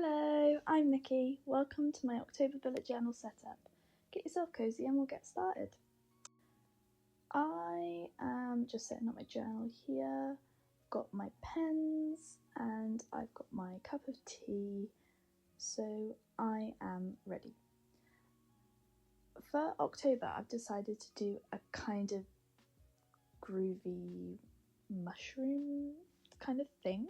Hello, I'm Nikki. Welcome to my October bullet journal setup. Get yourself cozy and we'll get started. I am just setting up my journal here. I've got my pens and I've got my cup of tea, so I am ready. For October, I've decided to do a kind of groovy mushroom kind of thing.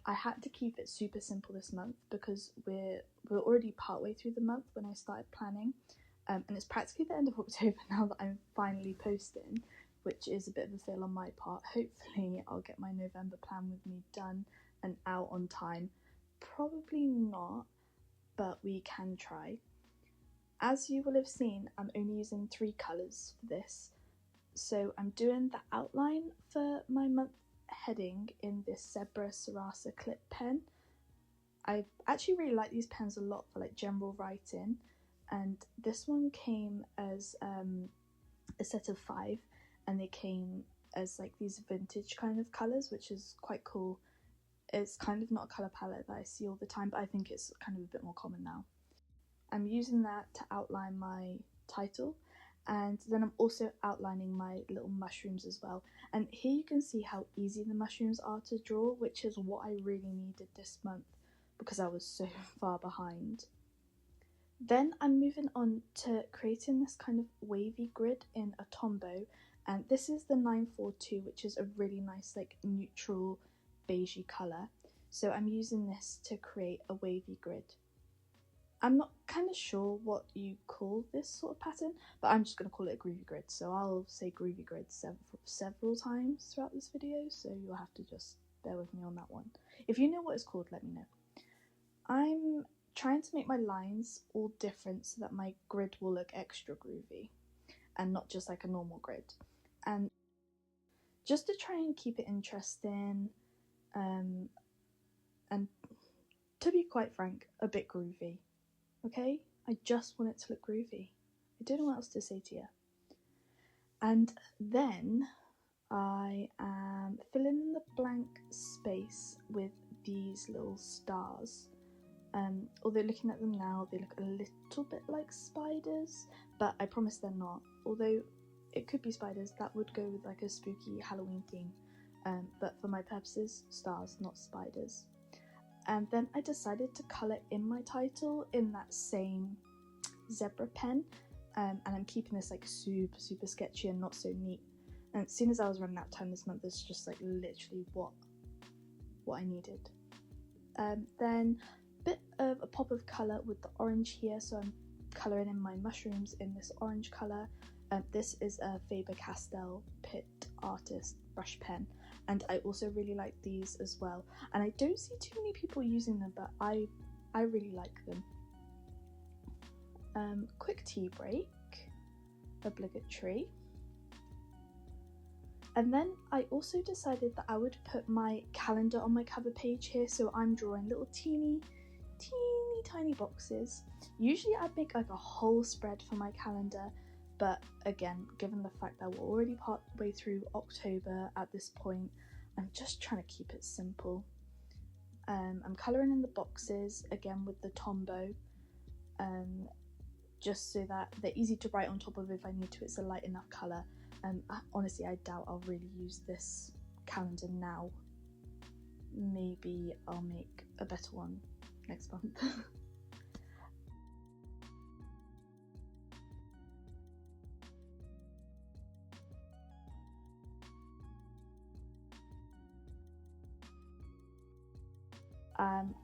I had to keep it super simple this month because we're already partway through the month when I started planning, and it's practically the end of October now that I'm finally posting, which is a bit of a fail on my part. Hopefully I'll get my November plan with me done and out on time. Probably not, but we can try. As you will have seen, I'm only using 3 colours for this, so I'm doing the outline for my month heading in this Zebra Sarasa Clip pen. I actually really like these pens a lot for like general writing, and this one came as a set of 5, and they came as like these vintage kind of colours, which is quite cool. It's kind of not a colour palette that I see all the time, but I think it's kind of a bit more common now. I'm using that to outline my title, and then I'm also outlining my little mushrooms as well. And here you can see how easy the mushrooms are to draw, which is what I really needed this month because I was so far behind. Then I'm moving on to creating this kind of wavy grid in a Tombow, and this is the 942, which is a really nice like neutral beigey colour. So I'm using this to create a wavy grid. I'm not kind of sure what you call this sort of pattern, but I'm just going to call it a groovy grid. So I'll say groovy grid several times throughout this video, so you'll have to just bear with me on that one. If you know what it's called, let me know. I'm trying to make my lines all different so that my grid will look extra groovy and not just like a normal grid. And just to try and keep it interesting, and to be quite frank, a bit groovy. Okay, I just want it to look groovy. I don't know what else to say to you. And then I am filling in the blank space with these little stars. Although looking at them now, they look a little bit like spiders, but I promise they're not. Although it could be spiders, that would go with like a spooky Halloween theme. But for my purposes, stars, not spiders. And then I decided to colour in my title in that same zebra pen, and I'm keeping this like super sketchy and not so neat. And as soon as I was running out of time this month, it's just like literally what I needed. Then a bit of a pop of colour with the orange here, so I'm colouring in my mushrooms in this orange colour. This is a Faber-Castell Pitt Artist brush pen, and I also really like these as well, and I don't see too many people using them, but I really like them. Quick tea break, obligatory. And then I also decided that I would put my calendar on my cover page here, so I'm drawing little teeny tiny boxes. Usually I'd make like a whole spread for my calendar, but again, given the fact that we're already partway through October at this point, I'm just trying to keep it simple. I'm colouring in the boxes again with the Tombow, just so that they're easy to write on top of if I need to. It's a light enough colour. Honestly, I doubt I'll really use this calendar now. Maybe I'll make a better one next month.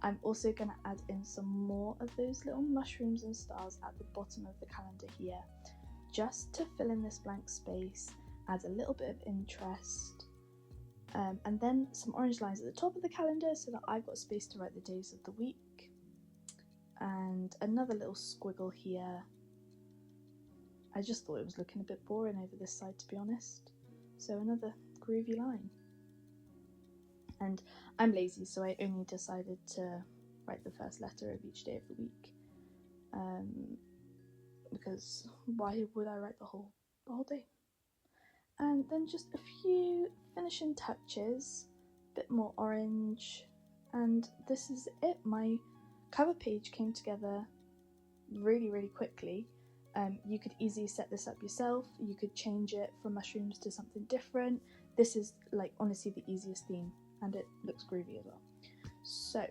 I'm also going to add in some more of those little mushrooms and stars at the bottom of the calendar here, just to fill in this blank space, add a little bit of interest, and then some orange lines at the top of the calendar so that I've got space to write the days of the week, and another little squiggle here. I just thought it was looking a bit boring over this side, to be honest, so another groovy line. And I'm lazy, so I only decided to write the first letter of each day of the week, because why would I write the whole day? And then just a few finishing touches, a bit more orange, and this is it. My cover page came together really quickly. You could easily set this up yourself. You could change it from mushrooms to something different. This is like honestly the easiest theme, and it looks groovy as well. So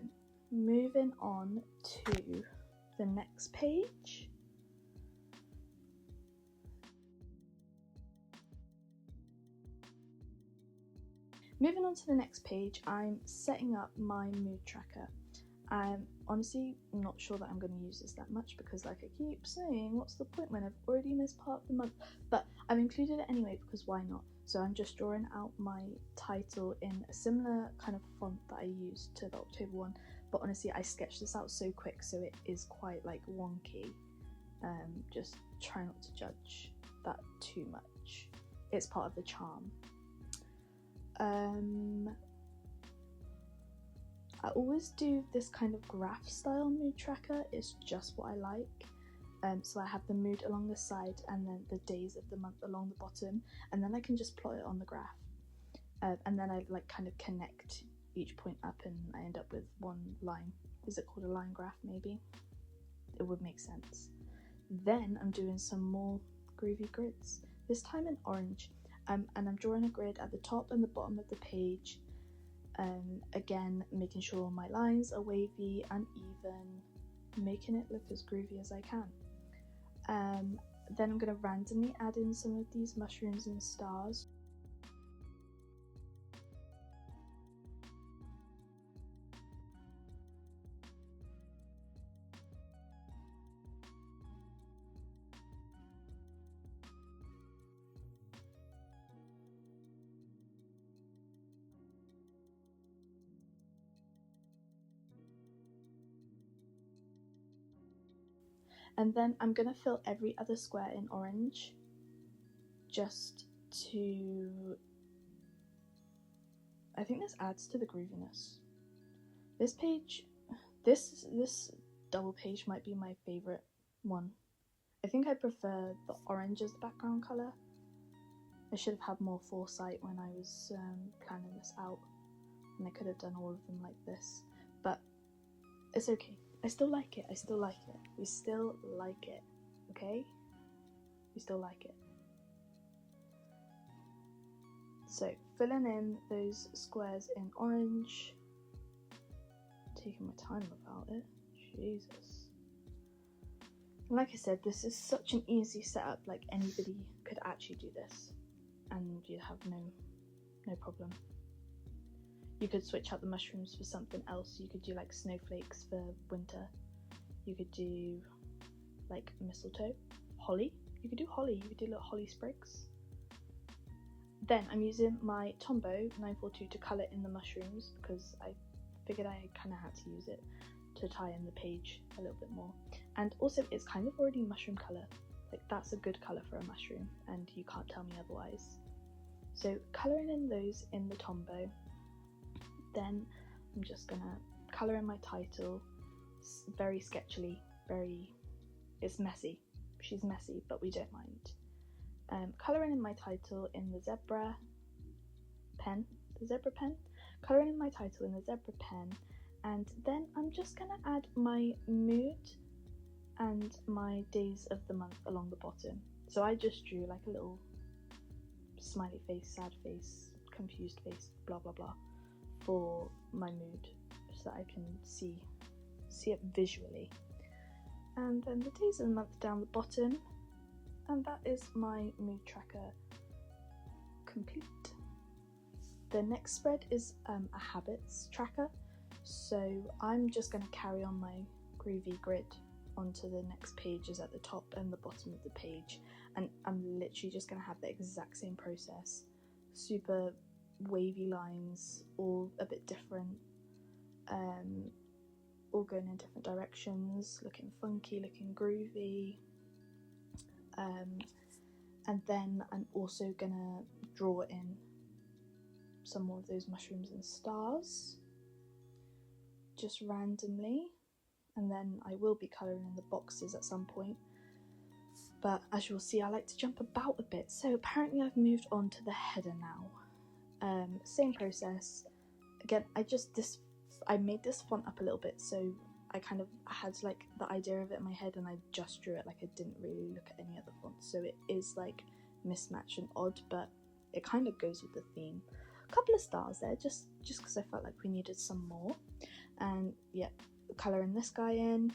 moving on to the next page. Moving on to the next page, I'm setting up my mood tracker. I'm honestly not sure that I'm going to use this that much because, like I keep saying, what's the point when I've already missed part of the month? But I've included it anyway because why not? So I'm just drawing out my title in a similar kind of font that I used to the October one. But honestly, I sketched this out so quick, so it is quite like wonky. Just try not to judge that too much. It's part of the charm. I always do this kind of graph style mood tracker. It's just what I like. So I have the mood along the side and then the days of the month along the bottom, and then I can just plot it on the graph. And then I like kind of connect each point up and I end up with one line. Is it called a line graph maybe? It would make sense. Then I'm doing some more groovy grids, this time in orange. And I'm drawing a grid at the top and the bottom of the page. Again, making sure my lines are wavy and even, making it look as groovy as I can. Then I'm going to randomly add in some of these mushrooms and stars. And then I'm going to fill every other square in orange, just to, I think this adds to the grooviness. This page, this double page might be my favourite one. I think I prefer the orange as the background colour. I should have had more foresight when I was planning this out, and I could have done all of them like this, but it's okay. I still like it. We still like it, okay? We still like it. So, filling in those squares in orange. Taking my time about it. Jesus. Like I said, this is such an easy setup, like anybody could actually do this. And you'd have no problem. You could switch out the mushrooms for something else. You could do like snowflakes for winter. You could do like mistletoe, holly. You could do holly. You could do little holly sprigs. Then I'm using my Tombow 942 to colour in the mushrooms because I figured I kind of had to use it to tie in the page a little bit more. And also it's kind of already mushroom colour. Like that's a good colour for a mushroom and you can't tell me otherwise. So colouring in those in the Tombow. Then I'm just gonna colour in my title very sketchily, it's messy. She's messy, but we don't mind. Colouring in my title in the zebra pen, colouring in my title in the zebra pen, and then I'm just gonna add my mood and my days of the month along the bottom. So I just drew like a little smiley face, sad face, confused face, blah blah blah, for my mood so that I can see it visually. And then the days of the month down the bottom, and that is my mood tracker complete. The next spread is a habits tracker, so I'm just going to carry on my groovy grid onto the next pages at the top and the bottom of the page, and I'm literally just going to have the exact same process. Super wavy lines, all a bit different, all going in different directions, looking funky, looking groovy. And then I'm also gonna draw in some more of those mushrooms and stars, just randomly, and then I will be colouring in the boxes at some point. But as you'll see, I like to jump about a bit, so apparently I've moved on to the header now. Same process. Again, this I made this font up a little bit, so I had like the idea of it in my head and I just drew it. Like I didn't really look at any other fonts, so it is like mismatched and odd, but it kind of goes with the theme. A couple of stars there, just because I felt like we needed some more. And yeah, colouring this guy in,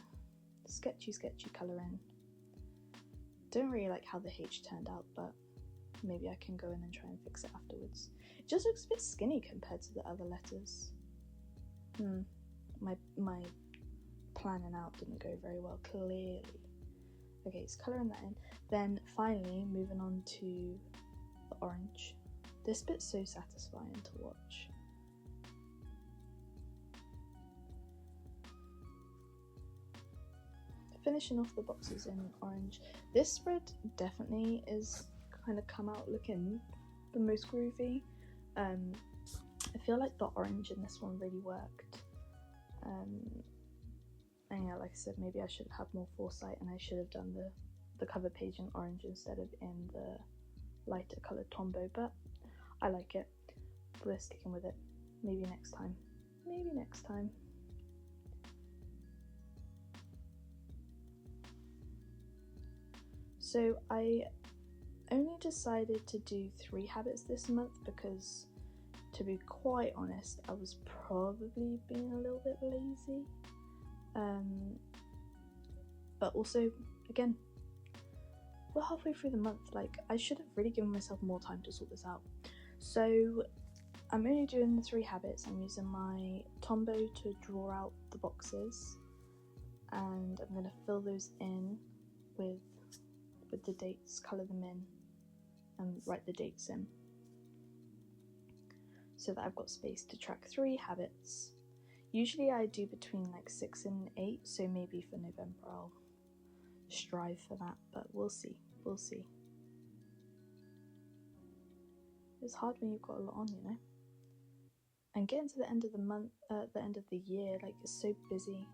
sketchy colour in. Don't really like how the H turned out, but maybe I can go in and try and fix it afterwards. It just looks a bit skinny compared to the other letters. My planning out didn't go very well, clearly. Okay, it's colouring that in. Then finally, moving on to the orange. This bit's so satisfying to watch. Finishing off the boxes in orange. This spread definitely is kind of come out looking the most groovy. I feel like the orange in this one really worked. And yeah, like I said, maybe I should have more foresight and I should have done the cover page in orange instead of in the lighter coloured Tombow, but I like it. We're sticking with it. Maybe next time. Maybe next time. So I only decided to do 3 habits this month because, to be quite honest, I was probably being a little bit lazy. But also, again, we're halfway through the month. Like, I should have really given myself more time to sort this out. So I'm only doing the 3 habits. I'm using my Tombow to draw out the boxes, and I'm going to fill those in with the dates, colour them in and write the dates in, so that I've got space to track 3 habits. Usually I do between like 6 and 8, so maybe for November I'll strive for that, but we'll see. It's hard when you've got a lot on, you know? And getting to the end of the month, the end of the year, like, it's so busy.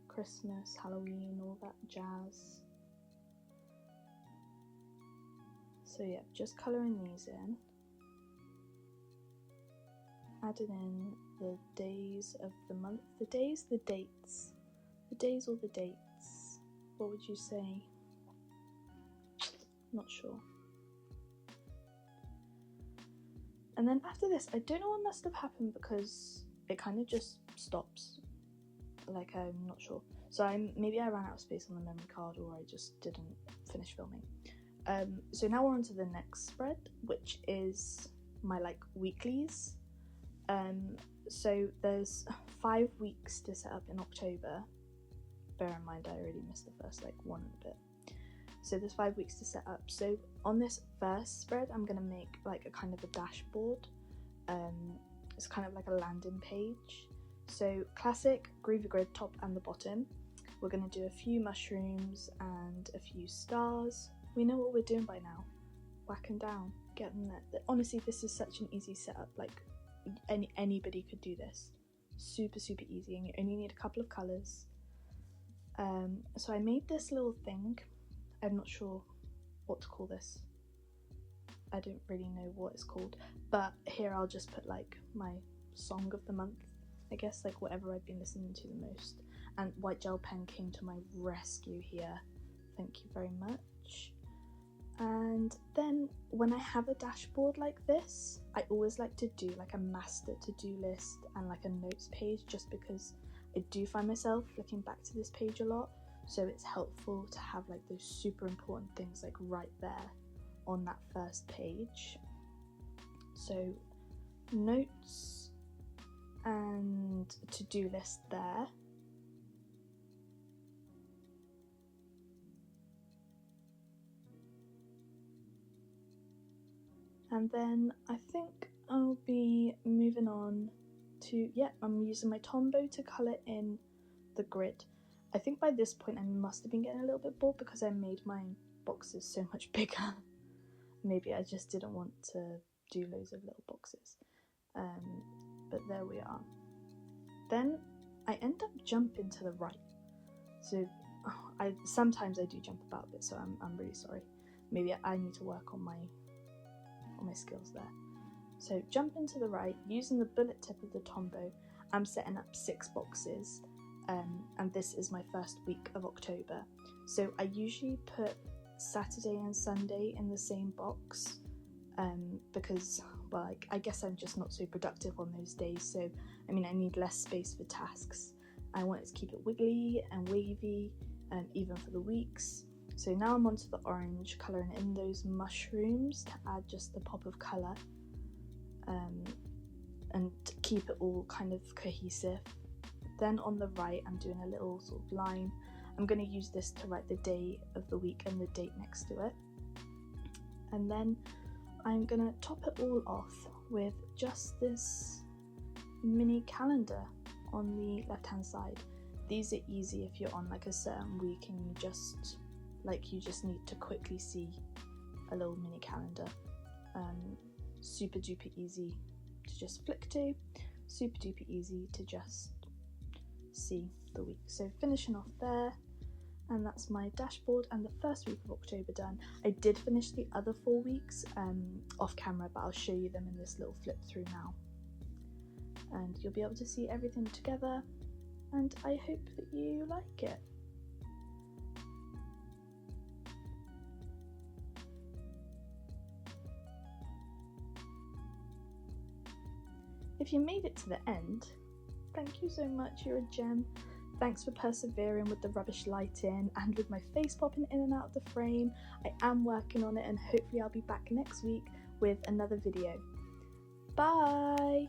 Christmas, Halloween, all that jazz. So yeah, just colouring these in. Adding in the days of the month. The days, the dates. The days or the dates. What would you say? Not sure. And then after this, I don't know what must have happened because it kind of just stops. Like, I'm not sure. So maybe I ran out of space on the memory card, or I just didn't finish filming. So now we're on to the next spread, which is my like weeklies. So there's 5 weeks to set up in October. Bear in mind I already missed the first like 1 bit. So there's 5 weeks to set up. So on this first spread, I'm gonna make like a kind of a dashboard. It's kind of like a landing page. So classic groovy grid top and the bottom. We're gonna do a few mushrooms and a few stars. We know what we're doing by now. Whack them down, get them there. Honestly, this is such an easy setup. Like anybody could do this. Super easy, and you only need a couple of colours. So I made this little thing. I'm not sure what to call this. I don't really know what it's called, but here I'll just put like my song of the month, I guess, like whatever I've been listening to the most. And white gel pen came to my rescue here. Thank you very much. And then when I have a dashboard like this, I always like to do like a master to-do list and like a notes page, just because I do find myself looking back to this page a lot. So it's helpful to have like those super important things like right there on that first page. So notes and to-do list there. And then I think I'll be moving on to, I'm using my Tombow to colour in the grid. I think by this point I must have been getting a little bit bored because I made my boxes so much bigger. Maybe I just didn't want to do loads of little boxes. But there we are. Then I end up jumping to the right. So sometimes I do jump about a bit, so I'm really sorry. Maybe I need to work on my skills there. So jumping to the right, using the bullet tip of the Tombow, I'm setting up 6 boxes, and this is my first week of October. So I usually put Saturday and Sunday in the same box, because, well, I guess I'm just not so productive on those days, so I mean I need less space for tasks. I wanted to keep it wiggly and wavy, even for the weeks. So now I'm onto the orange, colouring in those mushrooms to add just the pop of colour, and keep it all kind of cohesive. Then on the right I'm doing a little sort of line. I'm going to use this to write the day of the week and the date next to it. And then I'm going to top it all off with just this mini calendar on the left hand side. These are easy if you're on like a certain week and you just need to quickly see a little mini calendar. Super duper easy to just flick to, super duper easy to just see the week. So finishing off there, and that's my dashboard and the first week of October done. I did finish the other 4 weeks off camera, but I'll show you them in this little flip through now, and you'll be able to see everything together, and I hope that you like it. If you made it to the end, thank you so much, you're a gem. Thanks for persevering with the rubbish lighting and with my face popping in and out of the frame. I am working on it, and hopefully I'll be back next week with another video. Bye!